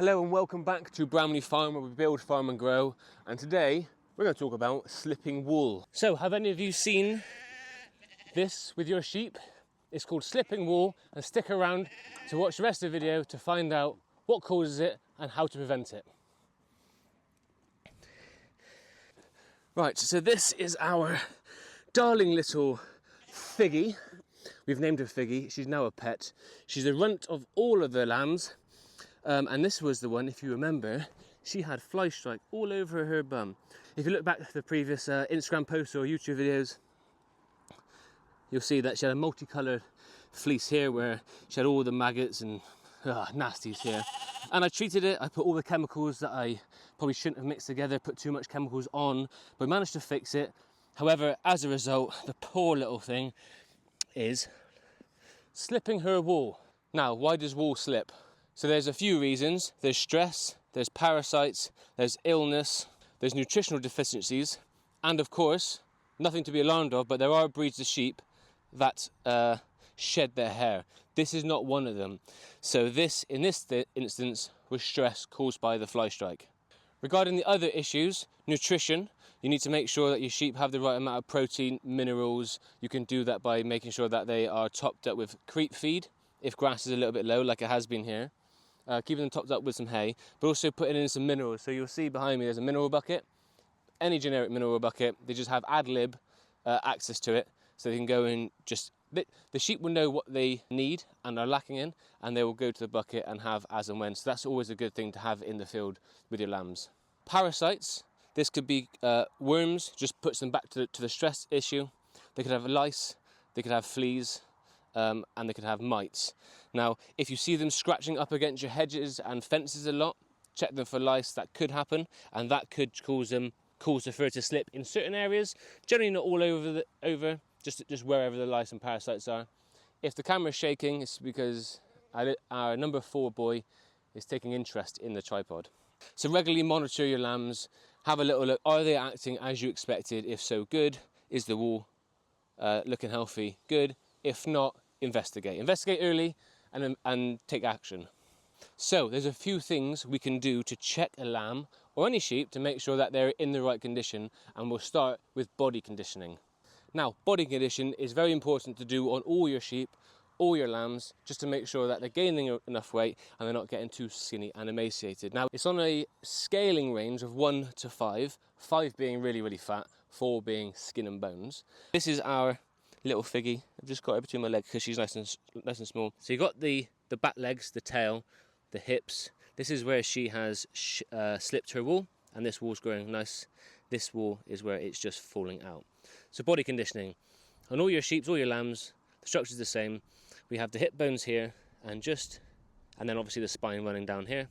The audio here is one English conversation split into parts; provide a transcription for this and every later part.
Hello and welcome back to Bramley Farm, where we build, farm and grow. And today we're going to talk about slipping wool. So have any of you seen this with your sheep? It's called slipping wool, and stick around to watch the rest of the video to find out what causes it and how to prevent it. Right, so this is our darling little Figgy. We've named her Figgy. She's now a pet. She's the runt of all of the lambs. And this was the one, if you remember, she had Flystrike all over her bum. If you look back at the previous Instagram posts or YouTube videos, you'll see that she had a multicoloured fleece here where she had all the maggots and nasties here. And I treated it, I put all the chemicals that I probably shouldn't have mixed together, put too much chemicals on, but managed to fix it. However, as a result, the poor little thing is slipping her wool. Now, why does wool slip? So there's a few reasons. There's stress, there's parasites, there's illness, there's nutritional deficiencies, and of course, nothing to be alarmed of, but there are breeds of sheep that shed their hair. This is not one of them. So this, in this instance, was stress caused by the fly strike. Regarding the other issues, nutrition, you need to make sure that your sheep have the right amount of protein, minerals. You can do that by making sure that they are topped up with creep feed, if grass is a little bit low, like it has been here. Keeping them topped up with some hay, but also putting in some minerals. So you'll see behind me there's a mineral bucket. Any generic mineral bucket, they just have ad lib access to it, so they can go and just... The sheep will know what they need and are lacking in, and they will go to the bucket and have as and when. So that's always a good thing to have in the field with your lambs. Parasites, this could be worms, just puts them back to the stress issue. They could have lice, they could have fleas, and they could have mites. Now, if you see them scratching up against your hedges and fences a lot, check them for lice. That could happen, and that could cause the fur to slip in certain areas. Generally not all over, just wherever the lice and parasites are. If the camera's shaking, it's because our number 4 boy is taking interest in the tripod. So regularly monitor your lambs, have a little look. Are they acting as you expected? If so, good. Is the wool looking healthy? Good. If not, investigate. Investigate early and take action. So there's a few things we can do to check a lamb or any sheep to make sure that they're in the right condition, and we'll start with body conditioning. Now, body condition is very important to do on all your sheep, all your lambs, just to make sure that they're gaining enough weight and they're not getting too skinny and emaciated. Now, it's on a scaling range of 1 to 5, 5 being really, really fat, 4 being skin and bones. This is our little Figgy. I've just got her between my legs because she's nice and small. So you've got the back legs, the tail, the hips. This is where she has slipped her wool, and this wool's growing nice. This wool is where it's just falling out. So body conditioning. On all your sheep, all your lambs, the structure's the same. We have the hip bones here, and then obviously the spine running down here.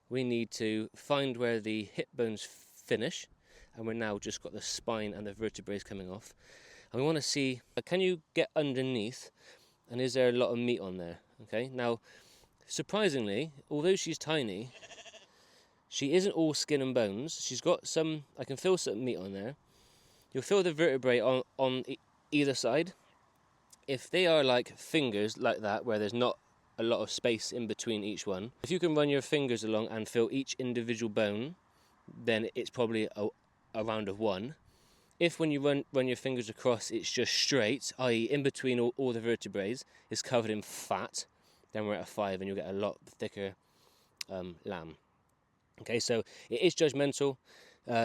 We need to find where the hip bones finish, and we're now just got the spine and the vertebrae coming off. And we want to see, can you get underneath, and is there a lot of meat on there? Okay, now surprisingly, although she's tiny, she isn't all skin and bones. She's got some, I can feel some meat on there. You'll feel the vertebrae on either side. If they are like fingers like that, where there's not a lot of space in between each one, if you can run your fingers along and feel each individual bone, then it's probably a round of 1. If when you run your fingers across, it's just straight, i.e. in between all the vertebrae, is covered in fat, then we're at a 5 and you'll get a lot thicker lamb. Okay, so it is judgmental,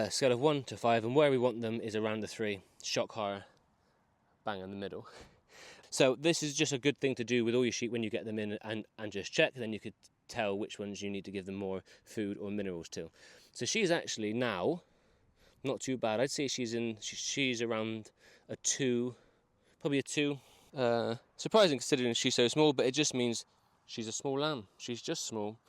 scale of 1 to 5, and where we want them is around the 3, shock horror, bang in the middle. So this is just a good thing to do with all your sheep when you get them in and just check, then you could tell which ones you need to give them more food or minerals to. So she's actually now not too bad. I'd say she's around a 2, probably a 2. Surprising considering she's so small, but it just means she's a small lamb. She's just small.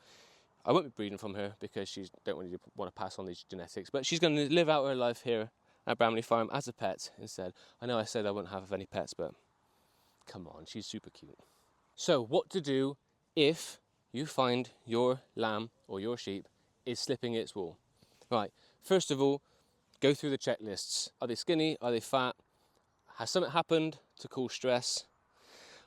I won't be breeding from her because she don't really want to pass on these genetics, but she's going to live out her life here at Bramley Farm as a pet instead. I know I said I wouldn't have any pets, but come on, she's super cute. So what to do if you find your lamb or your sheep is slipping its wool? Right, first of all, go through the checklists. Are they skinny? Are they fat? Has something happened to cause stress?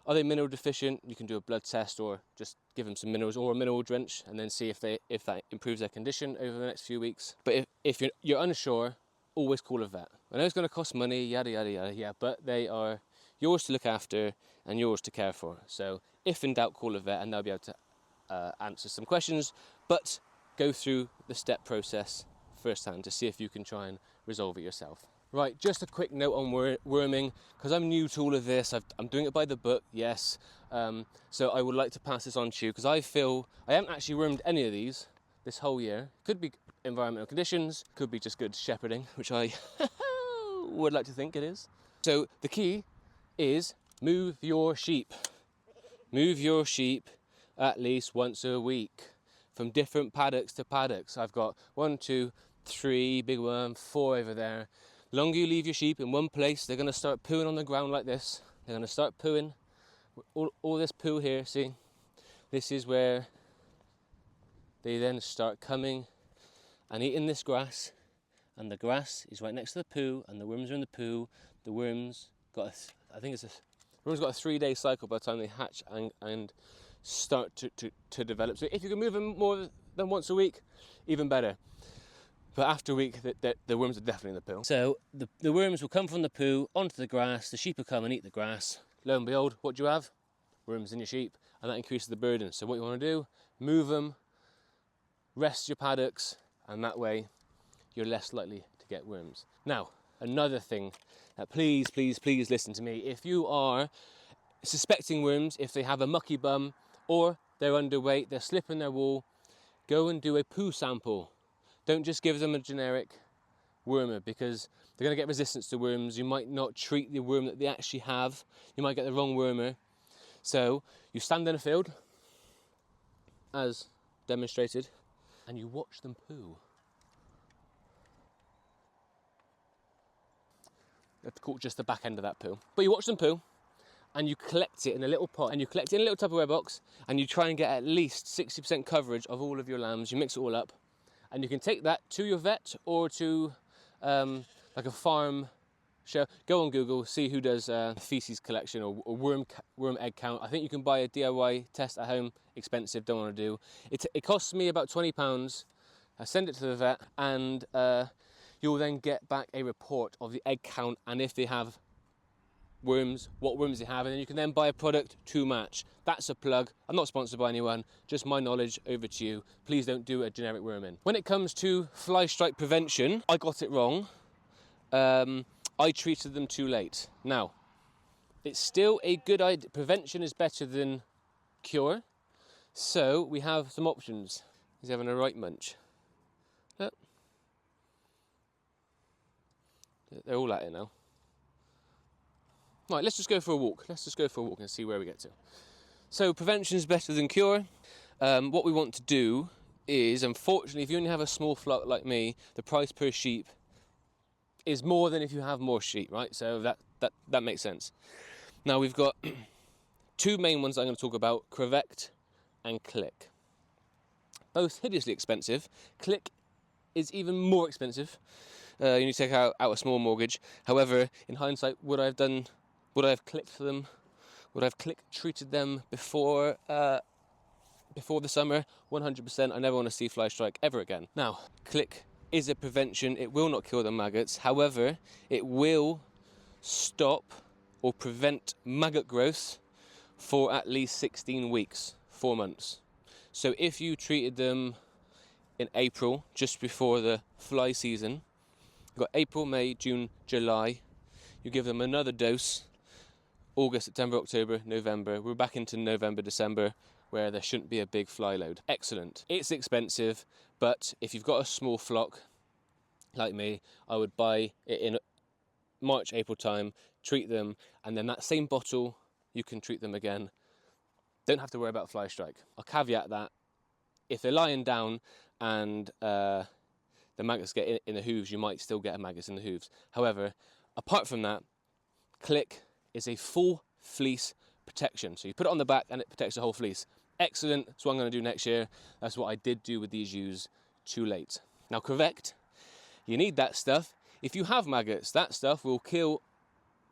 Are they mineral deficient? You can do a blood test or just give them some minerals or a mineral drench and then see if that improves their condition over the next few weeks. But if you're unsure, always call a vet. I know it's going to cost money, yada, yada, yada, yeah, but they are yours to look after and yours to care for. So if in doubt, call a vet and they'll be able to answer some questions, but go through the step process firsthand to see if you can try and resolve it yourself. Right, just a quick note on worming, because I'm new to all of this. I'm doing it by the book, yes. So I would like to pass this on to you, because I feel I haven't actually wormed any of these this whole year. Could be environmental conditions, could be just good shepherding, which I would like to think it is. So the key is move your sheep. Move your sheep at least once a week from different paddocks to paddocks. I've got 1, 2, 3, big one, 4 over there. The longer you leave your sheep in one place, they're going to start pooing on the ground like this. They're going to start pooing. All this poo here, see? This is where they then start coming and eating this grass. And the grass is right next to the poo, and the worms are in the poo. The worms got a 3-day cycle by the time they hatch and start to develop. So if you can move them more than once a week, even better. But after a week, the worms are definitely in the poo. So the worms will come from the poo onto the grass. The sheep will come and eat the grass. Lo and behold, what do you have? Worms in your sheep, and that increases the burden. So what you want to do, move them, rest your paddocks, and that way you're less likely to get worms. Now, another thing, please, please, please listen to me. If you are suspecting worms, if they have a mucky bum or they're underweight, they're slipping their wool, go and do a poo sample. Don't just give them a generic wormer, because they're going to get resistance to worms. You might not treat the worm that they actually have. You might get the wrong wormer. So you stand in a field, as demonstrated, and you watch them poo. You have to caught just the back end of that poo. But you watch them poo, and you collect it in a little pot, and you collect it in a little Tupperware box, and you try and get at least 60% coverage of all of your lambs. You mix it all up, and you can take that to your vet or to like a farm show. Go on Google, see who does feces collection or worm egg count. I think you can buy a DIY test at home. Expensive, don't want to do. It costs me about £20. I send it to the vet, and you'll then get back a report of the egg count and if they have worms, what worms they have, and then you can then buy a product to match. That's a plug. I'm not sponsored by anyone, just my knowledge over to you. Please don't do a generic worming. When it comes to fly strike prevention, I got it wrong. I treated them too late. Now, it's still a good idea. Prevention is better than cure. So we have some options. He's having a right munch. Look. They're all at it now. Right, let's just go for a walk. Let's just go for a walk and see where we get to. So prevention is better than cure. What we want to do is, unfortunately, if you only have a small flock like me, the price per sheep is more than if you have more sheep, right? So that makes sense. Now we've got two main ones I'm going to talk about: Crevect and Click. Both hideously expensive. Click is even more expensive. You need to take out a small mortgage. However, in hindsight, would I have clicked for them? Would I have treated them before the summer? 100%. I never want to see fly strike ever again. Now, Click is a prevention. It will not kill the maggots. However, it will stop or prevent maggot growth for at least 16 weeks, 4 months. So if you treated them in April, just before the fly season, you've got April, May, June, July, you give them another dose, August, September, October, November. We're back into November, December, where there shouldn't be a big fly load. Excellent. It's expensive, but if you've got a small flock, like me, I would buy it in March, April time, treat them, and then that same bottle, you can treat them again. Don't have to worry about fly strike. I'll caveat that. If they're lying down and the maggots get in the hooves, you might still get a maggots in the hooves. However, apart from that, Click is a full fleece protection. So you put it on the back and it protects the whole fleece. Excellent. That's what I'm going to do next year. That's what I did do with these ewes too late. Now, Crevect, you need that stuff. If you have maggots, that stuff will kill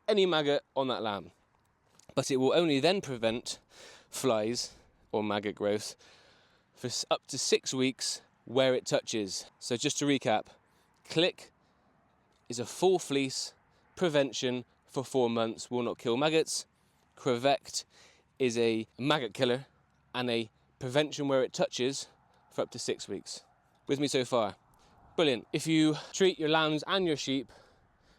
any maggot on that lamb. but it will only then prevent flies or maggot growth for up to 6 weeks where it touches. So just to recap, Click is a full fleece prevention for 4 months, will not kill maggots. Crevect is a maggot killer and a prevention where it touches for up to 6 weeks. With me so far? Brilliant. If you treat your lambs and your sheep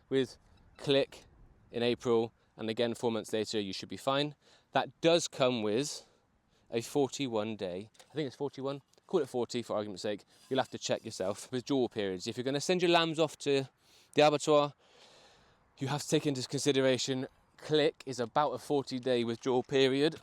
with Click in April and again 4 months later, you should be fine. That does come with a 41-day, I think it's 41, call it 40 for argument's sake. You'll have to check yourself with dual periods. If you're going to send your lambs off to the abattoir, you have to take into consideration Click is about a 40-day withdrawal period.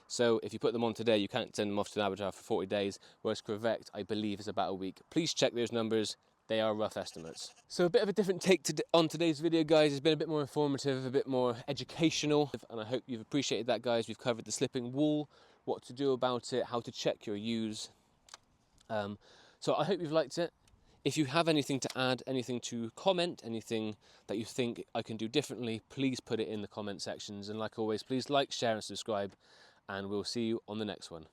So if you put them on today, you can't send them off to the abattoir for 40 days, whereas Crevect, I believe, is about a week. Please check those numbers. They are rough estimates. So a bit of a different take on today's video, guys. It's been a bit more informative, a bit more educational, and I hope you've appreciated that, guys. We've covered the slipping wool, what to do about it, how to check your ewes. So I hope you've liked it. If you have anything to add, anything to comment, anything that you think I can do differently, please put it in the comment sections. And like always, please like, share and subscribe, and we'll see you on the next one.